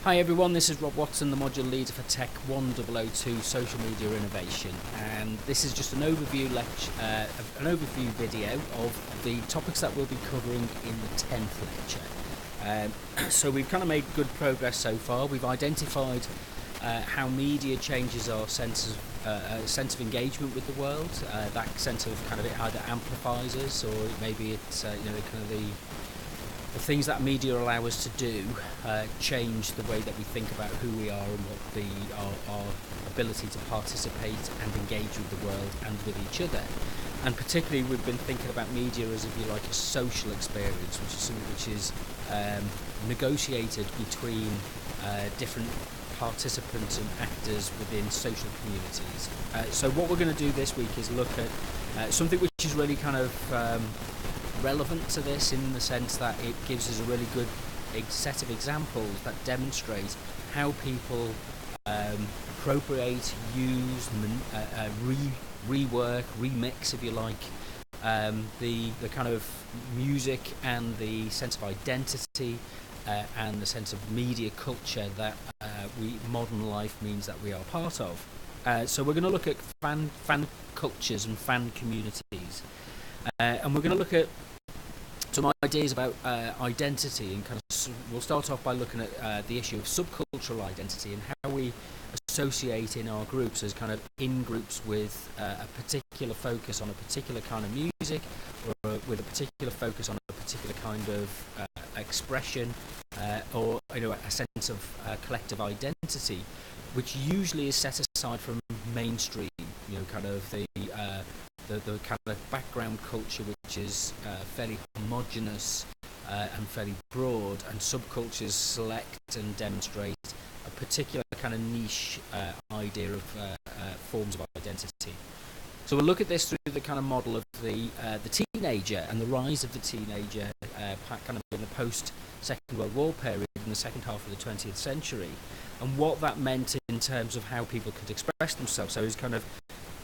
Hi everyone, this is Rob Watson, the module leader for TECH1002 Social Media Innovation, and this is just an overview video of the topics that we'll be covering in the 10th lecture. So we've kind of made good progress so far. We've identified how media changes our sense of engagement with the world. That sense of kind of it either amplifies us, or maybe it's the things that media allow us to do change the way that we think about who we are and what our ability to participate and engage with the world and with each other. And particularly we've been thinking about media as, if you like, a social experience, which is something which is negotiated between different participants and actors within social communities. So what we're going to do this week is look at something which is really kind of relevant to this, in the sense that it gives us a really good set of examples that demonstrate how people appropriate, use, rework, remix, if you like, the kind of music and the sense of identity and the sense of media culture that modern life means that we are part of. So we're going to look at fan cultures and fan communities, and we're going to look at some ideas about identity, and we'll start off by looking at the issue of subcultural identity and how we associate in our groups as kind of in groups with a particular focus on a particular kind of music, or with a particular focus on a particular kind of expression, or a sense of collective identity, which usually is set aside from mainstream, kind of the kind of background culture, which is fairly homogenous and fairly broad, and subcultures select and demonstrate a particular kind of niche idea of forms of identity. So we'll look at this through the kind of model of the teenager and the rise of the teenager, kind of in the post-Second World War period, in the second half of the 20th century, and what that meant in terms of how people could express themselves. So it's kind of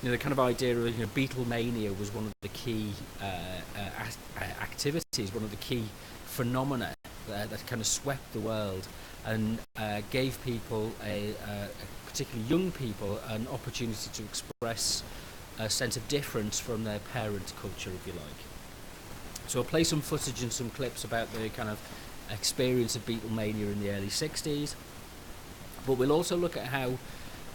the kind of idea of Beatlemania was one of the key activities, one of the key phenomena that kind of swept the world and gave people, particularly young people, an opportunity to express a sense of difference from their parent culture, if you like. So I'll play some footage and some clips about the kind of experience of Beatlemania in the early 60s, but we'll also look at how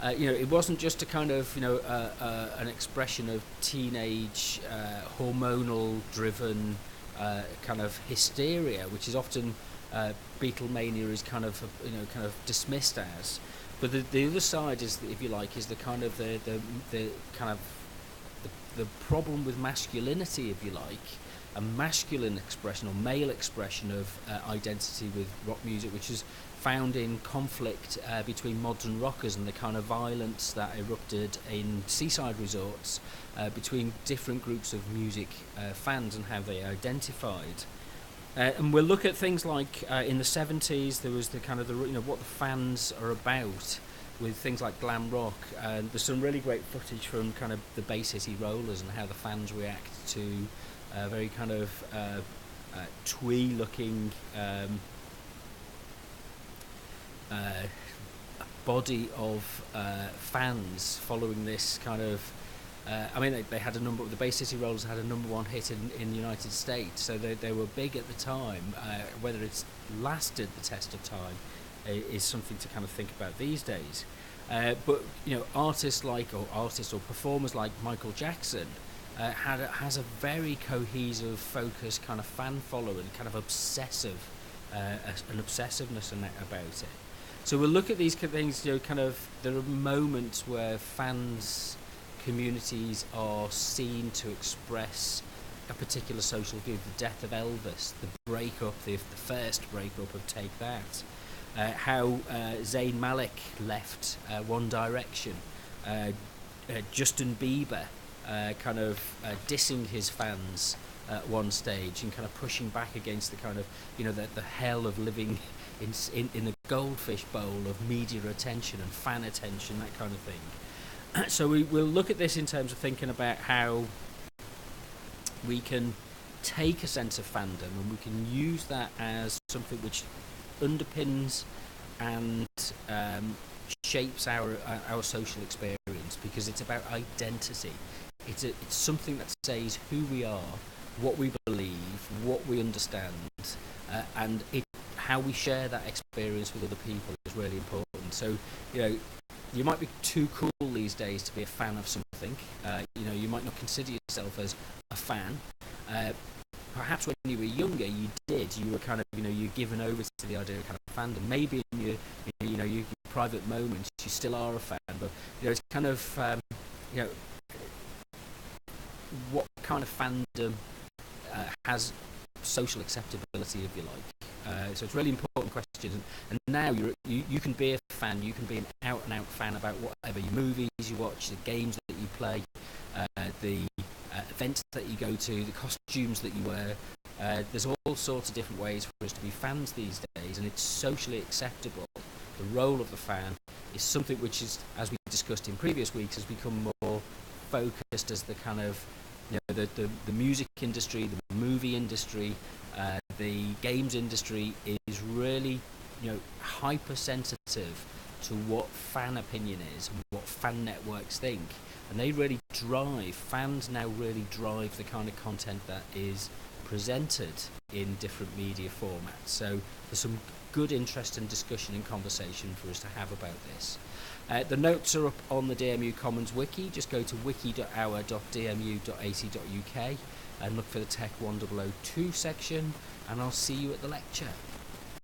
it wasn't just a kind of an expression of teenage hormonal driven kind of hysteria, which is often Beatlemania is kind of dismissed as. But the other side is, if you like, is the kind of the kind of the problem with masculinity, if you like, a masculine expression or male expression of identity with rock music, which is found in conflict between modern rockers and the kind of violence that erupted in seaside resorts between different groups of music fans and how they identified. And we'll look at things like in the 70s there was the kind of what the fans are about with things like glam rock, and there's some really great footage from kind of the Bay City Rollers and how the fans react to very kind of twee-looking body of fans following this kind of they had the Bay City Rollers had a #1 hit in the United States, so they were big at the time. Whether it's lasted the test of time is something to kind of think about these days. But artists or performers like Michael Jackson has a very cohesive, focused kind of fan following, kind of obsessive, an obsessiveness about it. So we'll look at these things. There are moments where fans, communities are seen to express a particular social view. The death of Elvis, the breakup, the first breakup of Take That, how Zayn Malik left One Direction, Justin Bieber dissing his fans at one stage and kind of pushing back against the kind of the hell of living in a goldfish bowl of media attention and fan attention, that kind of thing. So we'll look at this in terms of thinking about how we can take a sense of fandom and we can use that as something which underpins and shapes our social experience, because it's about identity. It's something that says who we are, what we believe, what we understand, and how we share that experience with other people is really important. So, you might be too cool these days to be a fan of something. You might not consider yourself as a fan. Perhaps when you were younger, you did. You were kind of, you're given over to the idea of kind of fandom. Maybe in your private moments, you still are a fan. But it's kind of, what kind of fandom has social acceptability, if you like. So it's a really important question. And now you can be a fan. You can be an out-and-out fan about whatever your movies you watch, the games that you play, the events that you go to, the costumes that you wear. There's all sorts of different ways for us to be fans these days, and it's socially acceptable. The role of the fan is something which is, as we discussed in previous weeks, has become more focused as the kind of, the music industry, the movie industry, the games industry is really, hypersensitive to what fan opinion is and what fan networks think. And fans now really drive the kind of content that is presented in different media formats. So there's some good interest and discussion and conversation for us to have about this. The notes are up on the DMU Commons wiki. Just go to wiki.our.dmu.ac.uk and look for the TECH1002 section, and I'll see you at the lecture.